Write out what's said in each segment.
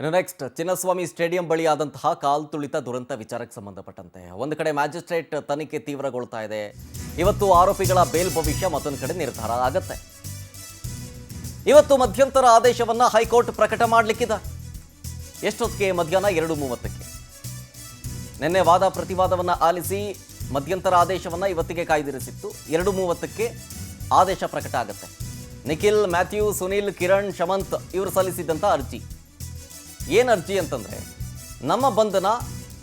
ಇನ್ನು next Chinnaswamy stadium ಬಳಿ ಆದಂತಹ ಕಾಲ್ತುಳಿತ ದುರಂತ ವಿಚಾರಕ್ಕೆ ಸಂಬಂಧಪಟ್ಟಂತೆ ಒಂದು ಕಡೆ ಮ್ಯಾಜಿಸ್ಟ್ರೇಟ್ ತನಿಖೆ ತೀವ್ರಗೊಳ್ತಾ ಇದೆ. ಇವತ್ತು ಆರೋಪಿಗಳ ಬೇಲ್ ಭವಿಷ್ಯ ಮತ್ತೊಂದು ಕಡೆ ನಿರ್ಧಾರ ಆಗುತ್ತೆ. ಇವತ್ತು ಮಧ್ಯಂತರ ಆದೇಶವನ್ನ ಹೈಕೋರ್ಟ್ ಪ್ರಕಟ ಮಾಡಲಿಕ್ಕಿದೆ. ಎಷ್ಟೊತ್ತಿಗೆ? ಮಧ್ಯಾಹ್ನ 2:30ಕ್ಕೆ. ನಿನ್ನೆ ವಾದ ಪ್ರತಿವಾದವನ್ನ ಆಲಿಸಿ ಮಧ್ಯಂತರ ಆದೇಶವನ್ನ ಇವತ್ತಿಗೆ ಕಾಯ್ದಿರಿಸಿತ್ತು. 2:30ಕ್ಕೆ ಆದೇಶ ಪ್ರಕಟ ಆಗುತ್ತೆ. ನಿಖಿಲ್, ಮ್ಯಾಥ್ಯೂ, ಸುನಿಲ್, ಕಿರಣ್, ಶಮಂತ್ ಇವರು ಸಲ್ಲಿಸಿದಂಥ ಅರ್ಜಿ. ಏನು ಅರ್ಜಿ ಅಂತಂದರೆ, ನಮ್ಮ ಬಂಧನ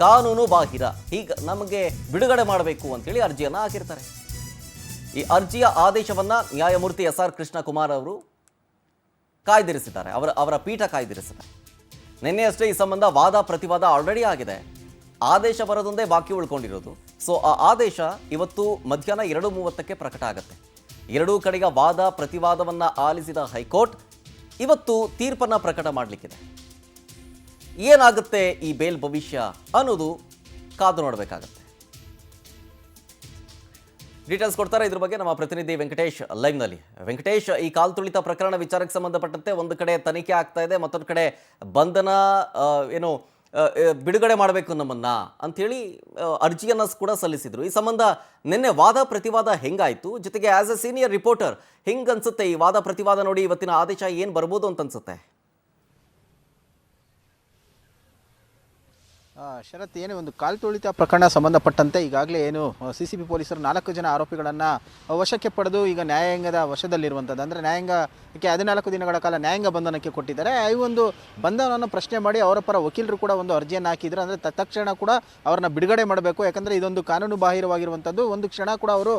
ಕಾನೂನು ಬಾಹಿರ, ಹೀಗೆ ನಮಗೆ ಬಿಡುಗಡೆ ಮಾಡಬೇಕು ಅಂತೇಳಿ ಅರ್ಜಿಯನ್ನು ಹಾಕಿರ್ತಾರೆ. ಈ ಅರ್ಜಿಯ ಆದೇಶವನ್ನು ನ್ಯಾಯಮೂರ್ತಿ SR ಕೃಷ್ಣಕುಮಾರ್ ಅವರು ಕಾಯ್ದಿರಿಸಿದ್ದಾರೆ. ಅವರ ಪೀಠ ಕಾಯ್ದಿರಿಸಿದೆ. ನಿನ್ನೆ ಅಷ್ಟೇ ಈ ಸಂಬಂಧ ವಾದ ಪ್ರತಿವಾದ ಆಲ್ರೆಡಿ ಆಗಿದೆ. ಆದೇಶ ಬರೋದೊಂದೇ ಬಾಕಿ ಉಳ್ಕೊಂಡಿರೋದು. ಸೊ ಆ ಆದೇಶ ಇವತ್ತು ಮಧ್ಯಾಹ್ನ 2:30ಕ್ಕೆ ಪ್ರಕಟ ಆಗುತ್ತೆ. ಎರಡೂ ಕಡೆಗ ವಾದ ಪ್ರತಿವಾದವನ್ನು ಆಲಿಸಿದ ಹೈಕೋರ್ಟ್ ಇವತ್ತು ತೀರ್ಪನ್ನು ಪ್ರಕಟ ಮಾಡಲಿಕ್ಕಿದೆ. ಏನಾಗುತ್ತೆ ಈ ಬೇಲ್ ಭವಿಷ್ಯ ಅನ್ನೋದು ಕಾದು ನೋಡಬೇಕಾಗತ್ತೆ. ಡೀಟೇಲ್ಸ್ ಕೊಡ್ತಾರೆ ಇದ್ರ ಬಗ್ಗೆ ನಮ್ಮ ಪ್ರತಿನಿಧಿ ವೆಂಕಟೇಶ್ ಲೈವ್ನಲ್ಲಿ. ವೆಂಕಟೇಶ್, ಈ ಕಾಲ್ತುಳಿತ ಪ್ರಕರಣ ವಿಚಾರಕ್ಕೆ ಸಂಬಂಧಪಟ್ಟಂತೆ ಒಂದು ಕಡೆ ತನಿಖೆ ಆಗ್ತಾ ಇದೆ, ಮತ್ತೊಂದು ಕಡೆ ಬಂಧನ ಬಿಡುಗಡೆ ಮಾಡಬೇಕು ನಮ್ಮನ್ನ ಅಂಥೇಳಿ ಅರ್ಜಿಯನ್ನು ಕೂಡ ಸಲ್ಲಿಸಿದ್ರು. ಈ ಸಂಬಂಧ ನಿನ್ನೆ ವಾದ ಪ್ರತಿವಾದ ಹೆಂಗಾಯಿತು? ಜೊತೆಗೆ ಆಸ್ ಎ ಸೀನಿಯರ್ ರಿಪೋರ್ಟರ್ ಹೆಂಗನ್ಸುತ್ತೆ ಈ ವಾದ ಪ್ರತಿವಾದ ನೋಡಿ ಇವತ್ತಿನ ಆದೇಶ ಏನು ಬರ್ಬೋದು ಅಂತ ಅನ್ಸುತ್ತೆ? ಶರತ್, ಏನು ಒಂದು ಕಾಲ್ತುಳಿತ ಪ್ರಕರಣ ಸಂಬಂಧಪಟ್ಟಂತೆ ಈಗಾಗಲೇ ಏನು CCB ಪೊಲೀಸರು 4 ಜನ ಆರೋಪಿಗಳನ್ನು ವಶಕ್ಕೆ ಪಡೆದು ಈಗ ನ್ಯಾಯಾಂಗದ ವಶದಲ್ಲಿರುವಂಥದ್ದು. ಅಂದರೆ ನ್ಯಾಯಾಂಗಕ್ಕೆ 14 ದಿನಗಳ ಕಾಲ ನ್ಯಾಯಾಂಗ ಬಂಧನಕ್ಕೆ ಕೊಟ್ಟಿದ್ದಾರೆ. ಈ ಒಂದು ಬಂಧನವನ್ನು ಪ್ರಶ್ನೆ ಮಾಡಿ ಅವರ ಪರ ವಕೀಲರು ಕೂಡ ಒಂದು ಅರ್ಜಿಯನ್ನು ಹಾಕಿದ್ರು. ಅಂದರೆ ತತ್ಕ್ಷಣ ಕೂಡ ಅವ್ರನ್ನ ಬಿಡುಗಡೆ ಮಾಡಬೇಕು, ಯಾಕಂದರೆ ಇದೊಂದು ಕಾನೂನು ಬಾಹಿರವಾಗಿರುವಂಥದ್ದು. ಒಂದು ಕ್ಷಣ ಕೂಡ ಅವರು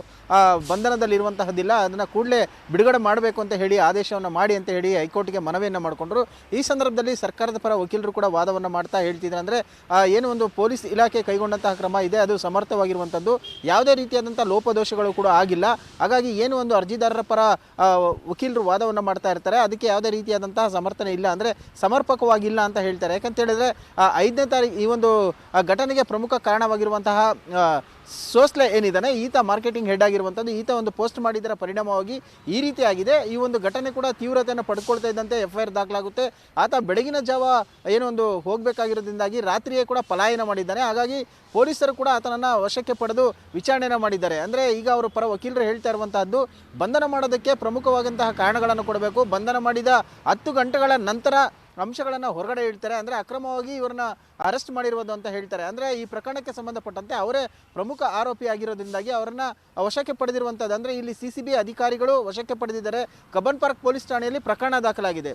ಬಂಧನದಲ್ಲಿರುವಂತಹದ್ದಿಲ್ಲ, ಅದನ್ನು ಕೂಡಲೇ ಬಿಡುಗಡೆ ಮಾಡಬೇಕು ಅಂತ ಹೇಳಿ ಆದೇಶವನ್ನು ಮಾಡಿ ಅಂತ ಹೇಳಿ ಹೈಕೋರ್ಟ್ಗೆ ಮನವಿಯನ್ನು ಮಾಡಿಕೊಂಡ್ರು. ಈ ಸಂದರ್ಭದಲ್ಲಿ ಸರ್ಕಾರದ ಪರ ವಕೀಲರು ಕೂಡ ವಾದವನ್ನು ಮಾಡ್ತಾ ಹೇಳ್ತಿದ್ರು. ಅಂದರೆ ಏನು ಒಂದು ಪೊಲೀಸ್ ಇಲಾಖೆ ಕೈಗೊಂಡಂತಹ ಕ್ರಮ ಇದೆ ಅದು ಸಮರ್ಥವಾಗಿರುವಂಥದ್ದು, ಯಾವುದೇ ರೀತಿಯಾದಂಥ ಲೋಪದೋಷಗಳು ಕೂಡ ಆಗಿಲ್ಲ. ಹಾಗಾಗಿ ಏನು ಒಂದು ಅರ್ಜಿದಾರರ ಪರ ವಕೀಲರು ವಾದವನ್ನು ಮಾಡ್ತಾ ಇರ್ತಾರೆ, ಅದಕ್ಕೆ ಯಾವುದೇ ರೀತಿಯಾದಂತಹ ಸಮರ್ಥನೆ ಇಲ್ಲ, ಅಂದರೆ ಸಮರ್ಪಕವಾಗಿಲ್ಲ ಅಂತ ಹೇಳ್ತಾರೆ. ಯಾಕಂತ ಹೇಳಿದ್ರೆ 5ನೇ ತಾರೀಕು ಈ ಒಂದು ಘಟನೆಗೆ ಪ್ರಮುಖ ಕಾರಣವಾಗಿರುವಂತಹ ಸೋಸ್ಲೆ ಏನಿದ್ದಾನೆ, ಈತ ಮಾರ್ಕೆಟಿಂಗ್ ಹೆಡ್ ಆಗಿರುವಂಥದ್ದು, ಈತ ಒಂದು ಪೋಸ್ಟ್ ಮಾಡಿದ್ದರ ಪರಿಣಾಮವಾಗಿ ಈ ರೀತಿ ಆಗಿದೆ. ಈ ಒಂದು ಘಟನೆ ಕೂಡ ತೀವ್ರತೆಯನ್ನು ಪಡ್ಕೊಳ್ತಾ ಇದ್ದಂತೆ FIR ದಾಖಲಾಗುತ್ತೆ. ಆತ ಬೆಳಗಿನ ಜಾವ ಏನೋ ಒಂದು ಹೋಗಬೇಕಾಗಿರೋದ್ರಿಂದಾಗಿ ರಾತ್ರಿಯೇ ಕೂಡ ಪಲಾಯನ ಮಾಡಿದ್ದಾನೆ. ಹಾಗಾಗಿ ಪೊಲೀಸರು ಕೂಡ ಆತನನ್ನು ವಶಕ್ಕೆ ಪಡೆದು ವಿಚಾರಣೆಯನ್ನು ಮಾಡಿದ್ದಾರೆ. ಅಂದರೆ ಈಗ ಅವರು ಪರ ವಕೀಲರು ಹೇಳ್ತಾ ಇರುವಂತಹದ್ದು, ಬಂಧನ ಮಾಡೋದಕ್ಕೆ ಪ್ರಮುಖವಾದಂತಹ ಕಾರಣಗಳನ್ನು ಕೊಡಬೇಕು, ಬಂಧನ ಮಾಡಿದ 10 ಗಂಟೆಗಳ ನಂತರ ಅಂಶಗಳನ್ನು ಹೊರಗಡೆ ಇಡ್ತಾರೆ, ಅಂದರೆ ಅಕ್ರಮವಾಗಿ ಇವ್ರನ್ನ ಅರೆಸ್ಟ್ ಮಾಡಿರುವುದು ಅಂತ ಹೇಳ್ತಾರೆ. ಅಂದರೆ ಈ ಪ್ರಕರಣಕ್ಕೆ ಸಂಬಂಧಪಟ್ಟಂತೆ ಅವರೇ ಪ್ರಮುಖ ಆರೋಪಿ ಆಗಿರೋದ್ರಿಂದಾಗಿ ಅವರನ್ನು ವಶಕ್ಕೆ ಪಡೆದಿರುವಂಥದ್ದು. ಅಂದರೆ ಇಲ್ಲಿ CCB ಅಧಿಕಾರಿಗಳು ವಶಕ್ಕೆ ಪಡೆದಿದ್ದಾರೆ. ಕಬ್ಬನ್ ಪಾರ್ಕ್ ಪೊಲೀಸ್ ಠಾಣೆಯಲ್ಲಿ ಪ್ರಕರಣ ದಾಖಲಾಗಿದೆ.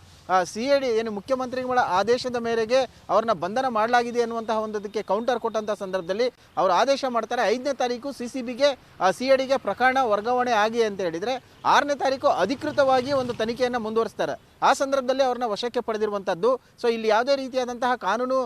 CID ಏನು ಮುಖ್ಯಮಂತ್ರಿಗಳ ಆದೇಶದ ಮೇರೆಗೆ ಅವ್ರನ್ನ ಬಂಧನ ಮಾಡಲಾಗಿದೆ ಅನ್ನುವಂತಹ ಒಂದಕ್ಕೆ ಕೌಂಟರ್ ಕೊಟ್ಟಂತಹ ಸಂದರ್ಭದಲ್ಲಿ ಅವರು ಆದೇಶ ಮಾಡ್ತಾರೆ. 5ನೇ ತಾರೀಕು CCBಗೆ CIDಗೆ ಪ್ರಕರಣ ವರ್ಗಾವಣೆ ಆಗಿ ಅಂತ ಹೇಳಿದರೆ 6ನೇ ತಾರೀಕು ಅಧಿಕೃತವಾಗಿ ಒಂದು ತನಿಖೆಯನ್ನು ಮುಂದುವರಿಸ್ತಾರೆ. ಆ ಸಂದರ್ಭದಲ್ಲಿ ಅವ್ರನ್ನ ವಶಕ್ಕೆ ಪಡೆದಿರುವಂಥದ್ದು. ಸೊ ಇಲ್ಲಿ ಯಾವುದೇ ರೀತಿಯಾದಂತಹ ಕಾನೂನು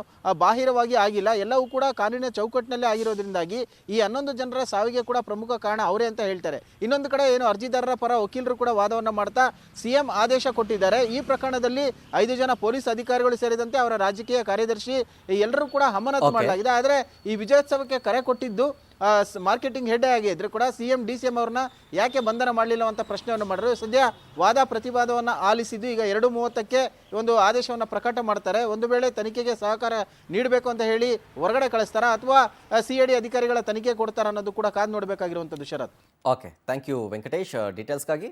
ಬಾಹಿರವಾಗಿ ಆಗಿಲ್ಲ, ಎಲ್ಲವೂ ಕೂಡ ಕಾನೂನಿನ ಚೌಕಟ್ಟಿನಲ್ಲೇ ಆಗಿರೋದ್ರಿಂದಾಗಿ ಈ 11 ಜನರ ಸಾವಿಗೆ ಕೂಡ ಪ್ರಮುಖ ಕಾರಣ ಅವರೇ ಅಂತ ಹೇಳ್ತಾರೆ. ಇನ್ನೊಂದು ಕಡೆ ಏನು ಅರ್ಜಿದಾರರ ಪರ ವಕೀಲರು ಕೂಡ ವಾದವನ್ನು ಮಾಡ್ತಾ CM ಆದೇಶ ಕೊಟ್ಟಿದ್ದಾರೆ. ಈ ಪ್ರಕರಣದಲ್ಲಿ 5 ಜನ ಪೊಲೀಸ್ ಅಧಿಕಾರಿಗಳು ಸೇರಿದಂತೆ ಅವರ ರಾಜಕೀಯ ಕಾರ್ಯದರ್ಶಿ ಎಲ್ಲರೂ ಕೂಡ ಅಮಾನತು ಮಾಡಲಾಗಿದೆ. ಆದರೆ ಈ ವಿಜಯೋತ್ಸವಕ್ಕೆ ಕರೆ ಕೊಟ್ಟಿದ್ದು ಮಾರ್ಕೆಟಿಂಗ್ ಹೆಡ್ ಆಗಿದ್ರು ಕೂಡ CM DCM ಅವ್ರನ್ನ ಯಾಕೆ ಬಂಧನ ಮಾಡಲಿಲ್ಲ ಅಂತ ಪ್ರಶ್ನೆಯನ್ನು ಮಾಡಿದ್ರು. ಸದ್ಯ ವಾದ ಪ್ರತಿವಾದವನ್ನು ಆಲಿಸಿದ್ದು ಈಗ 2:30ಕ್ಕೆ ಒಂದು ಆದೇಶವನ್ನು ಪ್ರಕಟ ಮಾಡ್ತಾರೆ. ಒಂದು ವೇಳೆ ತನಿಖೆಗೆ ಸಹಕಾರ ನೀಡಬೇಕು ಅಂತ ಹೇಳಿ ಹೊರಗಡೆ ಕಳಿಸ್ತಾರ ಅಥವಾ CID ಅಧಿಕಾರಿಗಳ ತನಿಖೆ ಕೊಡ್ತಾರ ಅನ್ನೋದು ಕೂಡ ಕಾದು ನೋಡಬೇಕಾಗಿರುವಂಥದ್ದು. Sharath. Okay, thank you Venkatesh ಡೀಟೇಲ್ಸ್ಗಾಗಿ.